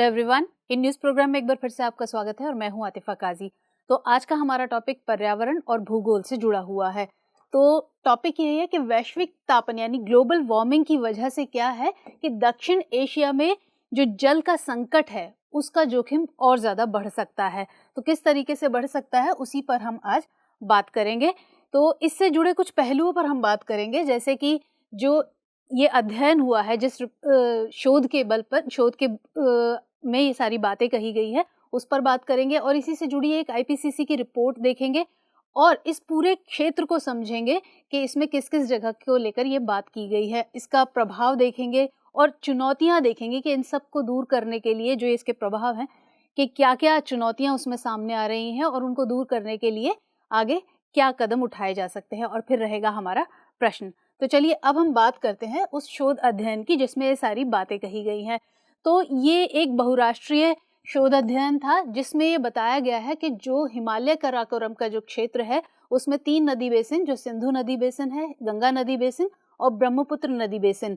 Everyone, in news programme में एक बार फिर से आपका स्वागत है और मैं हूं आतिफा काजी। तो आज का हमारा टॉपिक पर्यावरण और भूगोल से जुड़ा हुआ है। तो टॉपिक ये है कि वैश्विक तापन यानी ग्लोबल वार्मिंग की वजह से क्या है कि दक्षिण एशिया में जो जल का संकट है उसका जोखिम और ज़्यादा बढ़ सकता है। तो किस तरीके से बढ़ सकता है उसी पर हम आज बात करेंगे। तो इससे जुड़े कुछ पहलुओं पर हम बात करेंगे, जैसे कि जो ये अध्ययन हुआ है, जिस शोध के बल पर में ये सारी बातें कही गई है उस पर बात करेंगे और इसी से जुड़ी एक आईपीसीसी की रिपोर्ट देखेंगे और इस पूरे क्षेत्र को समझेंगे कि इसमें किस किस जगह को लेकर ये बात की गई है, इसका प्रभाव देखेंगे और चुनौतियां देखेंगे कि इन सब को दूर करने के लिए जो इसके प्रभाव हैं कि क्या क्या चुनौतियां उसमें सामने आ रही हैं और उनको दूर करने के लिए आगे क्या कदम उठाए जा सकते हैं। और फिर रहेगा हमारा प्रश्न। तो चलिए अब हम बात करते हैं उस शोध अध्ययन की जिसमें ये सारी बातें कही गई हैं। तो ये एक बहुराष्ट्रीय शोध अध्ययन था जिसमें ये बताया गया है कि जो हिमालय काराकोरम का जो क्षेत्र है उसमें 3 नदी बेसिन, जो सिंधु नदी बेसिन है, गंगा नदी बेसिन और ब्रह्मपुत्र नदी बेसिन,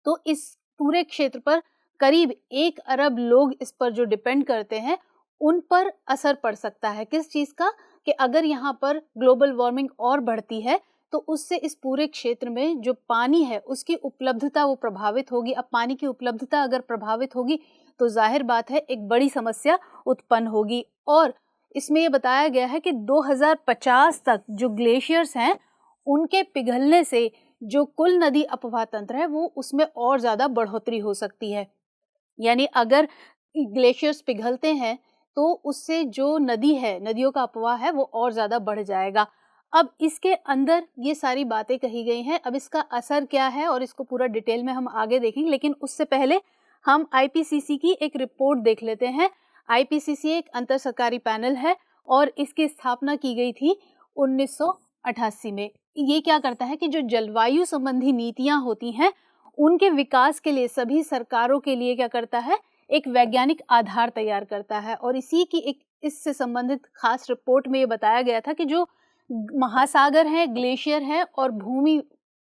तो इस पूरे क्षेत्र पर करीब 1 अरब लोग इस पर जो डिपेंड करते हैं उन पर असर पड़ सकता है। किस चीज़ का? कि अगर यहाँ पर ग्लोबल वार्मिंग और बढ़ती है तो उससे इस पूरे क्षेत्र में जो पानी है उसकी उपलब्धता वो प्रभावित होगी। अब पानी की उपलब्धता अगर प्रभावित होगी तो जाहिर बात है एक बड़ी समस्या उत्पन्न होगी। और इसमें ये बताया गया है कि 2050 तक जो ग्लेशियर्स हैं उनके पिघलने से जो कुल नदी अपवाह तंत्र है वो उसमें और ज़्यादा बढ़ोतरी हो सकती है। यानी अगर ग्लेशियर्स पिघलते हैं तो उससे जो नदी है, नदियों का अपवाह है वो और ज़्यादा बढ़ जाएगा। अब इसके अंदर ये सारी बातें कही गई हैं, अब इसका असर क्या है और इसको पूरा डिटेल में हम आगे देखेंगे, लेकिन उससे पहले हम आईपीसीसी की एक रिपोर्ट देख लेते हैं। आईपीसीसी एक अंतर सरकारी पैनल है और इसकी स्थापना की गई थी 1988 में। ये क्या करता है कि जो जलवायु संबंधी नीतियां होती हैं उनके विकास के लिए सभी सरकारों के लिए क्या करता है, एक वैज्ञानिक आधार तैयार करता है। और इसी की एक इससे संबंधित खास रिपोर्ट में ये बताया गया था कि जो महासागर है, ग्लेशियर है और भूमि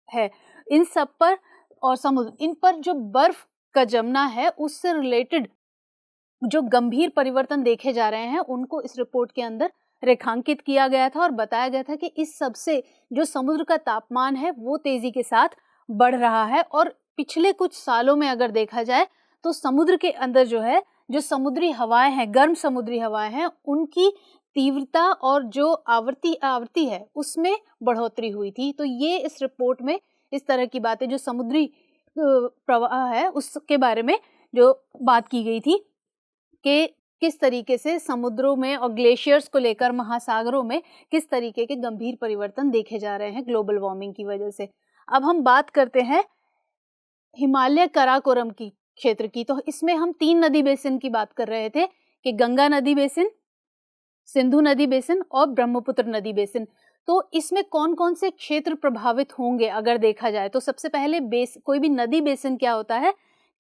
है, इन सब पर और समुद्र, इन पर जो बर्फ का जमना है उससे रिलेटेड जो गंभीर परिवर्तन देखे जा रहे हैं उनको इस रिपोर्ट के अंदर रेखांकित किया गया था और बताया गया था कि इस सब से जो समुद्र का तापमान है वो तेजी के साथ बढ़ रहा है। और पिछले कुछ सालों में अगर देखा जाए तो समुद्र के अंदर जो है, जो समुद्री हवाएं हैं, गर्म समुद्री हवाएं हैं, उनकी तीव्रता और जो आवृत्ति है उसमें बढ़ोतरी हुई थी। तो ये इस रिपोर्ट में इस तरह की बातें, जो समुद्री प्रवाह है उसके बारे में जो बात की गई थी कि किस तरीके से समुद्रों में और ग्लेशियर्स को लेकर महासागरों में किस तरीके के गंभीर परिवर्तन देखे जा रहे हैं ग्लोबल वार्मिंग की वजह से। अब हम बात करते हैं हिमालय काराकोरम की क्षेत्र की। तो इसमें हम 3 नदी बेसिन की बात कर रहे थे कि गंगा नदी बेसिन, सिंधु नदी बेसिन और ब्रह्मपुत्र नदी बेसिन। तो इसमें कौन कौन से क्षेत्र प्रभावित होंगे अगर देखा जाए तो सबसे पहले कोई भी नदी बेसिन क्या होता है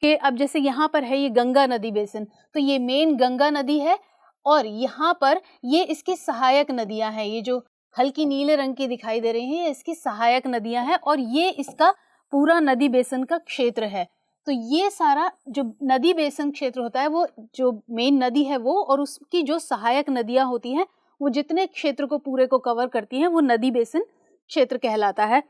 कि अब जैसे यहाँ पर है ये गंगा नदी बेसिन, तो ये मेन गंगा नदी है और यहाँ पर ये इसकी सहायक नदियाँ हैं, ये जो हल्की नीले रंग की दिखाई दे रही हैं ये इसकी सहायक नदियाँ हैं और ये इसका पूरा नदी बेसिन का क्षेत्र है। तो ये सारा जो नदी बेसिन क्षेत्र होता है वो जो मेन नदी है वो और उसकी जो सहायक नदियाँ होती हैं वो जितने क्षेत्र को पूरे को कवर करती हैं वो नदी बेसिन क्षेत्र कहलाता है।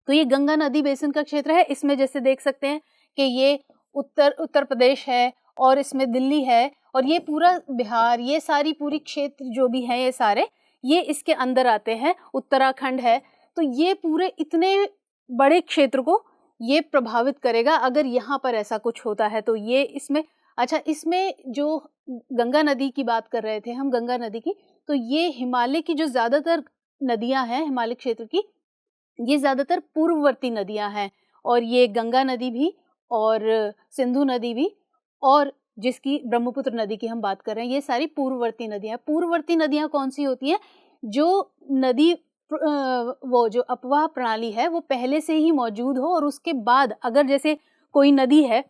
तो ये गंगा नदी बेसिन का क्षेत्र है। इसमें जैसे देख सकते हैं कि ये उत्तर प्रदेश है और इसमें दिल्ली है और ये पूरा बिहार, ये सारी पूरी क्षेत्र जो भी हैं ये सारे ये इसके अंदर आते हैं, उत्तराखंड है। तो ये पूरे इतने बड़े क्षेत्र को ये प्रभावित करेगा अगर यहाँ पर ऐसा कुछ होता है। तो ये इसमें अच्छा, इसमें जो गंगा नदी की बात कर रहे थे हम, गंगा नदी की, तो ये हिमालय की जो ज़्यादातर नदियाँ हैं हिमालय क्षेत्र की, ये ज़्यादातर पूर्ववर्ती नदियाँ हैं और ये गंगा नदी भी और सिंधु नदी भी और जिसकी ब्रह्मपुत्र नदी की हम बात कर रहे हैं, ये सारी पूर्ववर्ती नदियाँ। पूर्ववर्ती नदियाँ कौन सी होती हैं? जो नदी वो जो अपवाह प्रणाली है वो पहले से ही मौजूद हो और उसके बाद अगर जैसे कोई नदी है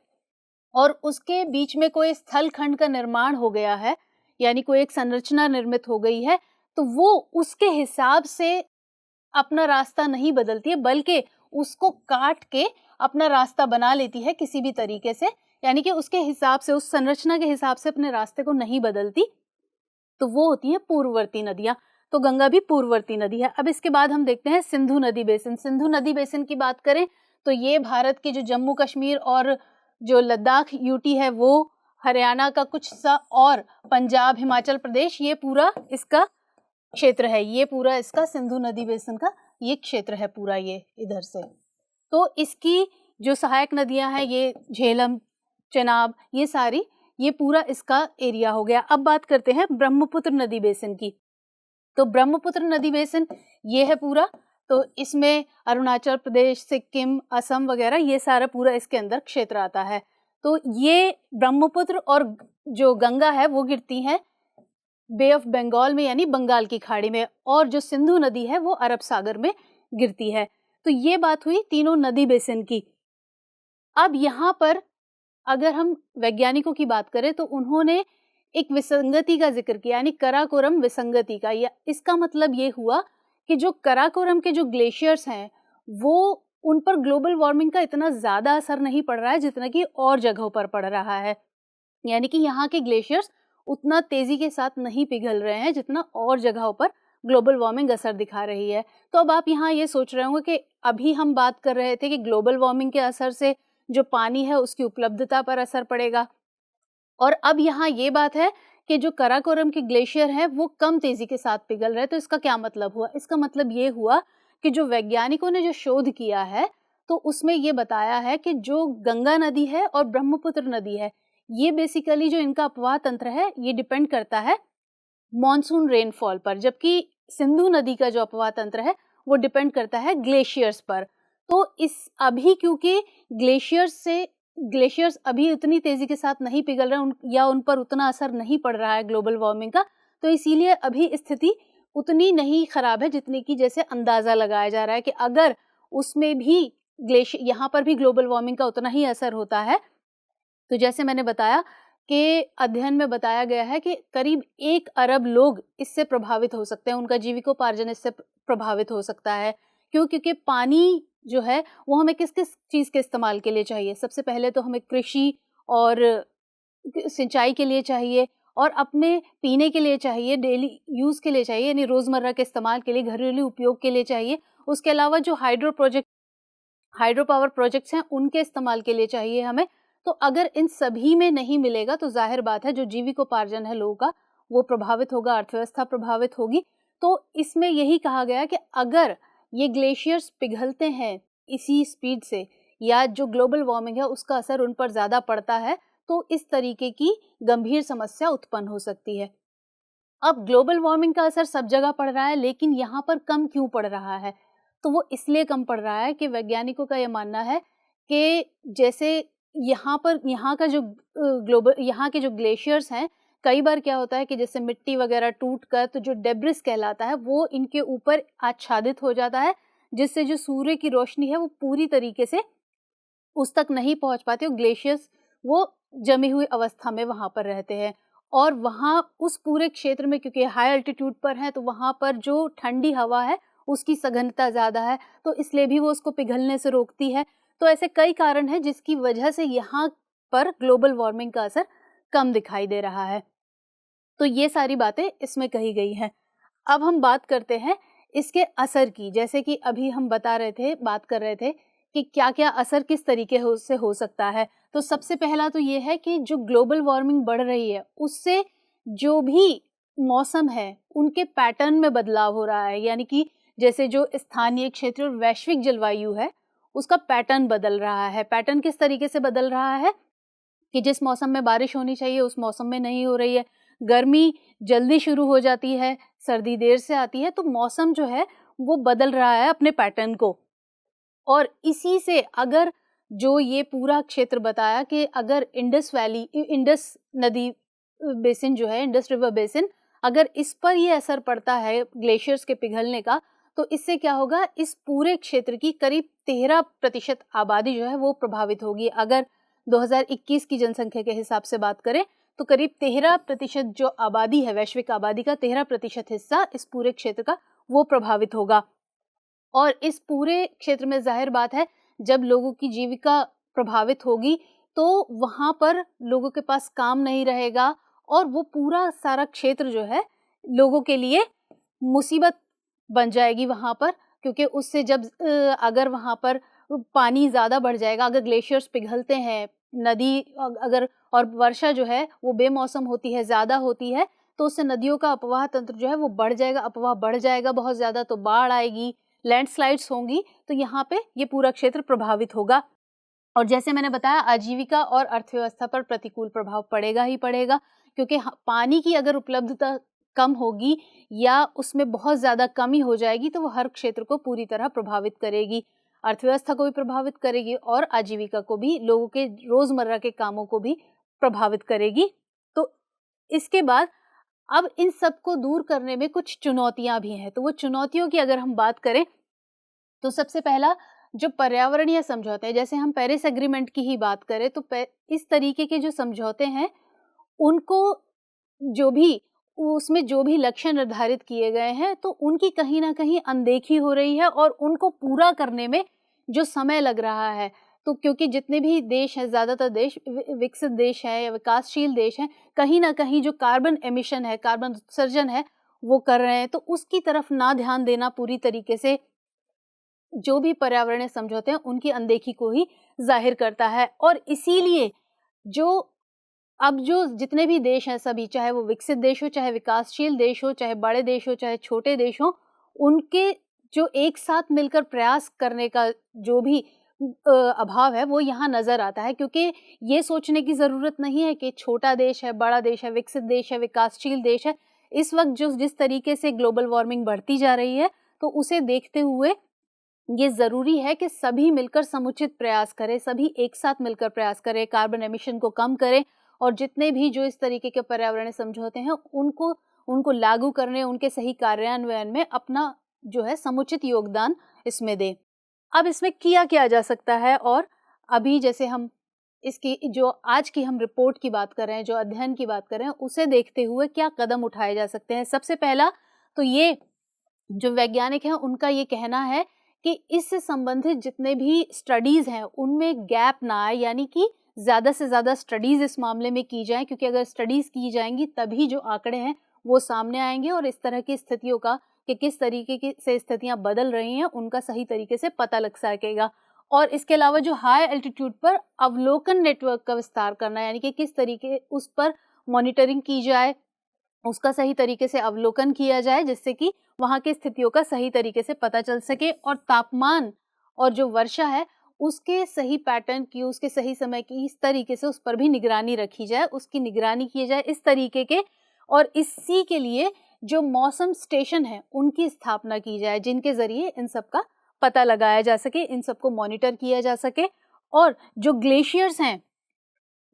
और उसके बीच में कोई स्थल खंड का निर्माण हो गया है, यानी कोई एक संरचना निर्मित हो गई है, तो वो उसके हिसाब से अपना रास्ता नहीं बदलती है बल्कि उसको काट के अपना रास्ता बना लेती है किसी भी तरीके से यानी कि उसके हिसाब से, उस संरचना के हिसाब से अपने रास्ते को नहीं बदलती, तो वो होती है पूर्ववर्ती नदियां। तो गंगा भी पूर्ववर्ती नदी है। अब इसके बाद हम देखते हैं सिंधु नदी बेसिन। सिंधु नदी बेसिन की बात करें तो ये भारत के जो जम्मू कश्मीर और जो लद्दाख यूटी है वो, हरियाणा का कुछ सा और पंजाब हिमाचल प्रदेश, ये पूरा इसका क्षेत्र है, ये पूरा इसका सिंधु नदी बेसिन का ये क्षेत्र है पूरा, ये इधर से। तो इसकी जो सहायक नदियां हैं ये झेलम, चेनाब, ये सारी, ये पूरा इसका एरिया हो गया। अब बात करते हैं ब्रह्मपुत्र नदी बेसिन की। तो ब्रह्मपुत्र नदी बेसिन ये है पूरा, तो इसमें अरुणाचल प्रदेश, सिक्किम, असम वगैरह ये सारा पूरा इसके अंदर क्षेत्र आता है। तो ये ब्रह्मपुत्र और जो गंगा है वो गिरती है बे ऑफ बंगाल में, यानी बंगाल की खाड़ी में, और जो सिंधु नदी है वो अरब सागर में गिरती है। तो ये बात हुई तीनों नदी बेसिन की। अब यहाँ पर अगर हम वैज्ञानिकों की बात करें तो उन्होंने एक विसंगति का जिक्र किया, यानी कराकोरम विसंगति का। या इसका मतलब ये हुआ कि जो कराकोरम के जो ग्लेशियर्स हैं वो, उन पर ग्लोबल वार्मिंग का इतना ज़्यादा असर नहीं पड़ रहा है जितना कि और जगहों पर पड़ रहा है। यानी कि यहाँ के ग्लेशियर्स उतना तेज़ी के साथ नहीं पिघल रहे हैं जितना और जगहों पर ग्लोबल वार्मिंग असर दिखा रही है। तो अब आप यहाँ ये सोच रहे होंगे कि अभी हम बात कर रहे थे कि ग्लोबल वार्मिंग के असर से जो पानी है उसकी उपलब्धता पर असर पड़ेगा, और अब यहाँ ये बात है कि जो कराकोरम के ग्लेशियर हैं वो कम तेज़ी के साथ पिघल रहे हैं। तो इसका क्या मतलब हुआ? इसका मतलब ये हुआ कि जो वैज्ञानिकों ने जो शोध किया है तो उसमें ये बताया है कि जो गंगा नदी है और ब्रह्मपुत्र नदी है, ये बेसिकली जो इनका अपवाह तंत्र है ये डिपेंड करता है मॉनसून रेनफॉल पर, जबकि सिंधु नदी का जो अपवाह तंत्र है वो डिपेंड करता है ग्लेशियर्स पर। तो इस अभी क्योंकि ग्लेशियर्स अभी उतनी तेजी के साथ नहीं पिघल रहे या उन पर उतना असर नहीं पड़ रहा है ग्लोबल वार्मिंग का, तो इसीलिए अभी स्थिति उतनी नहीं खराब है जितनी की जैसे अंदाजा लगाया जा रहा है कि अगर उसमें भी यहाँ पर भी ग्लोबल वार्मिंग का उतना ही असर होता है। तो जैसे मैंने बताया कि अध्ययन में बताया गया है कि करीब 1 अरब लोग इससे प्रभावित हो सकते हैं, उनका जीविकोपार्जन इससे प्रभावित हो सकता है। क्योंकि पानी जो है वो हमें किस किस चीज़ के इस्तेमाल के लिए चाहिए? सबसे पहले तो हमें कृषि और सिंचाई के लिए चाहिए, और अपने पीने के लिए चाहिए, डेली यूज़ के लिए चाहिए, यानी रोज़मर्रा के इस्तेमाल के लिए, घरेलू उपयोग के लिए चाहिए। उसके अलावा जो हाइड्रो पावर प्रोजेक्ट्स हैं उनके इस्तेमाल के लिए चाहिए हमें। तो अगर इन सभी में नहीं मिलेगा तो जाहिर बात है जो जीविकोपार्जन है लोगों का वो प्रभावित होगा, अर्थव्यवस्था प्रभावित होगी। तो इसमें यही कहा गया कि अगर ये ग्लेशियर्स पिघलते हैं इसी स्पीड से, या जो ग्लोबल वार्मिंग है उसका असर उन पर ज़्यादा पड़ता है, तो इस तरीके की गंभीर समस्या उत्पन्न हो सकती है। अब ग्लोबल वार्मिंग का असर सब जगह पड़ रहा है, लेकिन यहाँ पर कम क्यों पड़ रहा है? तो वो इसलिए कम पड़ रहा है कि वैज्ञानिकों का ये मानना है कि जैसे यहाँ के जो ग्लेशियर्स हैं, कई बार क्या होता है कि जैसे मिट्टी वगैरह टूट कर तो जो डेब्रिस कहलाता है वो इनके ऊपर आच्छादित हो जाता है, जिससे जो सूर्य की रोशनी है वो पूरी तरीके से उस तक नहीं पहुंच पाती, और ग्लेशियर्स वो जमी हुई अवस्था में वहाँ पर रहते हैं। और वहाँ उस पूरे क्षेत्र में क्योंकि हाई अल्टीट्यूड पर है तो वहाँ पर जो ठंडी हवा है उसकी सघनता ज़्यादा है, तो इसलिए भी वो उसको पिघलने से रोकती है। तो ऐसे कई कारण हैं जिसकी वजह से यहाँ पर ग्लोबल वार्मिंग का असर कम दिखाई दे रहा है। तो ये सारी बातें इसमें कही गई हैं। अब हम बात करते हैं इसके असर की, जैसे कि अभी हम बात कर रहे थे कि क्या-क्या असर किस तरीके से हो सकता है। तो सबसे पहला तो ये है कि जो ग्लोबल वार्मिंग बढ़ रही है उससे जो भी मौसम है उनके पैटर्न में बदलाव हो रहा है, यानी कि जैसे जो स्थानीय क्षेत्र और वैश्विक जलवायु है उसका पैटर्न बदल रहा है। पैटर्न किस तरीके से बदल रहा है कि जिस मौसम में बारिश होनी चाहिए उस मौसम में नहीं हो रही है, गर्मी जल्दी शुरू हो जाती है, सर्दी देर से आती है, तो मौसम जो है वो बदल रहा है अपने पैटर्न को। और इसी से अगर जो ये पूरा क्षेत्र बताया कि अगर इंडस नदी बेसिन जो है, इंडस रिवर बेसिन, अगर इस पर ये असर पड़ता है ग्लेशियर्स के पिघलने का, तो इससे क्या होगा, इस पूरे क्षेत्र की करीब 13% आबादी जो है वो प्रभावित होगी। अगर 2021 की जनसंख्या के हिसाब से बात करें तो करीब 13% जो आबादी है, वैश्विक आबादी का 13% हिस्सा इस पूरे क्षेत्र का वो प्रभावित होगा। और इस पूरे क्षेत्र में जाहिर बात है जब लोगों की जीविका प्रभावित होगी तो वहाँ पर लोगों के पास काम नहीं रहेगा और वो पूरा सारा क्षेत्र जो है लोगों के लिए मुसीबत बन जाएगी वहाँ पर, क्योंकि उससे जब अगर वहाँ पर पानी ज़्यादा बढ़ जाएगा, अगर ग्लेशियर्स पिघलते हैं, नदी अगर और वर्षा जो है वो बेमौसम होती है, ज़्यादा होती है, तो उससे नदियों का अपवाह तंत्र जो है वो बढ़ जाएगा, अपवाह बढ़ जाएगा बहुत ज़्यादा, तो बाढ़ आएगी, लैंडस्लाइड्स होंगी, तो यहाँ पे ये पूरा क्षेत्र प्रभावित होगा। और जैसे मैंने बताया, आजीविका और अर्थव्यवस्था पर प्रतिकूल प्रभाव पड़ेगा ही पड़ेगा, क्योंकि पानी की अगर उपलब्धता कम होगी या उसमें बहुत ज़्यादा कमी हो जाएगी तो वो हर क्षेत्र को पूरी तरह प्रभावित करेगी, अर्थव्यवस्था को भी प्रभावित करेगी और आजीविका को भी, लोगों के रोज़मर्रा के कामों को भी प्रभावित करेगी। तो इसके बाद अब इन सब को दूर करने में कुछ चुनौतियाँ भी हैं, तो वो चुनौतियों की अगर हम बात करें तो सबसे पहला जो पर्यावरणीय समझौते हैं, जैसे हम पेरिस एग्रीमेंट की ही बात करें तो इस तरीके के जो समझौते हैं उनको जो भी उसमें जो भी लक्ष्य निर्धारित किए गए हैं तो उनकी कहीं ना कहीं अनदेखी हो रही है और उनको पूरा करने में जो समय लग रहा है, तो क्योंकि जितने भी देश हैं, ज़्यादातर देश विकसित देश हैं या विकासशील देश हैं, कहीं ना कहीं जो कार्बन एमिशन है, कार्बन उत्सर्जन है वो कर रहे हैं, तो उसकी तरफ ना ध्यान देना पूरी तरीके से जो भी पर्यावरणीय समझौते हैं उनकी अनदेखी को ही जाहिर करता है। और इसीलिए जो अब जो जितने भी देश हैं सभी, चाहे वो विकसित देश हो, चाहे विकासशील देश हो, चाहे बड़े देश हो, चाहे छोटे देश हो, उनके जो एक साथ मिलकर प्रयास करने का जो भी अभाव है वो यहाँ नजर आता है, क्योंकि ये सोचने की जरूरत नहीं है कि छोटा देश है, बड़ा देश है, विकसित देश है, विकासशील देश है। इस वक्त जो जिस तरीके से ग्लोबल वार्मिंग बढ़ती जा रही है तो उसे देखते हुए ये ज़रूरी है कि सभी मिलकर समुचित प्रयास करें, सभी एक साथ मिलकर प्रयास करें, कार्बन एमिशन को कम करें और जितने भी जो इस तरीके के पर्यावरण समझौते हैं उनको लागू करने, उनके सही कार्यान्वयन में अपना जो है समुचित योगदान इसमें दें। अब इसमें किया क्या जा सकता है, और अभी जैसे हम इसकी जो आज की हम रिपोर्ट की बात कर रहे हैं, जो अध्ययन की बात कर रहे हैं, उसे देखते हुए क्या कदम उठाए जा सकते हैं। सबसे पहला तो ये जो वैज्ञानिक हैं उनका ये कहना है कि इससे संबंधित जितने भी स्टडीज़ हैं उनमें गैप ना आए, यानी कि ज़्यादा से ज़्यादा स्टडीज़ इस मामले में की जाएँ, क्योंकि अगर स्टडीज़ की जाएंगी तभी जो आंकड़े हैं वो सामने आएंगे और इस तरह की स्थितियों का कि किस तरीके की से स्थितियाँ बदल रही हैं उनका सही तरीके से पता लग सकेगा। और इसके अलावा जो हाई एल्टीट्यूड पर अवलोकन नेटवर्क का विस्तार करना, यानी कि किस तरीके उस पर मॉनिटरिंग की जाए, उसका सही तरीके से अवलोकन किया जाए, जिससे कि वहाँ की स्थितियों का सही तरीके से पता चल सके और तापमान और जो वर्षा है उसके सही पैटर्न की, उसके सही समय की, इस तरीके से उस पर भी निगरानी रखी जाए, उसकी निगरानी की जाए इस तरीके के। और इसी के लिए जो मौसम स्टेशन है उनकी स्थापना की जाए, जिनके ज़रिए इन सब का पता लगाया जा सके, इन सबको मॉनिटर किया जा सके। और जो ग्लेशियर्स हैं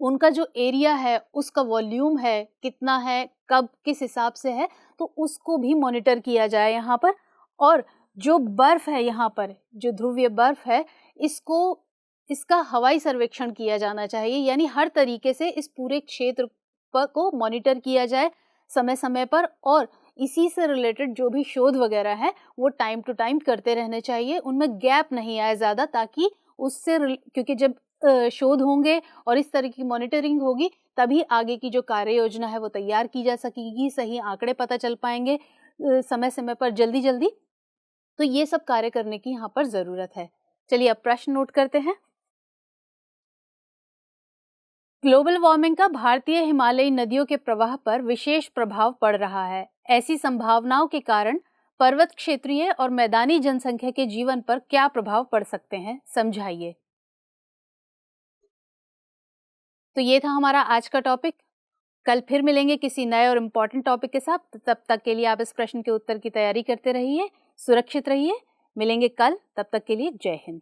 उनका जो एरिया है, उसका वॉल्यूम है, कितना है, कब किस हिसाब से है, तो उसको भी मॉनिटर किया जाए यहाँ पर। और जो बर्फ़ है यहाँ पर, जो ध्रुवीय बर्फ़ है, इसका हवाई सर्वेक्षण किया जाना चाहिए, यानी हर तरीके से इस पूरे क्षेत्र को मॉनिटर किया जाए समय समय पर। और इसी से रिलेटेड जो भी शोध वगैरह है वो टाइम टू टाइम करते रहने चाहिए, उनमें गैप नहीं आए ज़्यादा, ताकि उससे क्योंकि जब शोध होंगे और इस तरह की मॉनिटरिंग होगी तभी आगे की जो कार्य योजना है वो तैयार की जा सकेगी, सही आंकड़े पता चल पाएंगे समय समय पर, जल्दी जल्दी। तो ये सब कार्य करने की यहाँ पर ज़रूरत है। चलिए अब प्रश्न नोट करते हैं। ग्लोबल वार्मिंग का भारतीय हिमालयी नदियों के प्रवाह पर विशेष प्रभाव पड़ रहा है। ऐसी संभावनाओं के कारण पर्वत क्षेत्रीय और मैदानी जनसंख्या के जीवन पर क्या प्रभाव पड़ सकते हैं, समझाइए। तो ये था हमारा आज का टॉपिक। कल फिर मिलेंगे किसी नए और इम्पोर्टेंट टॉपिक के साथ। तब तक के लिए आप इस प्रश्न के उत्तर की तैयारी करते रहिए, सुरक्षित रहिए। मिलेंगे कल, तब तक के लिए जय हिंद।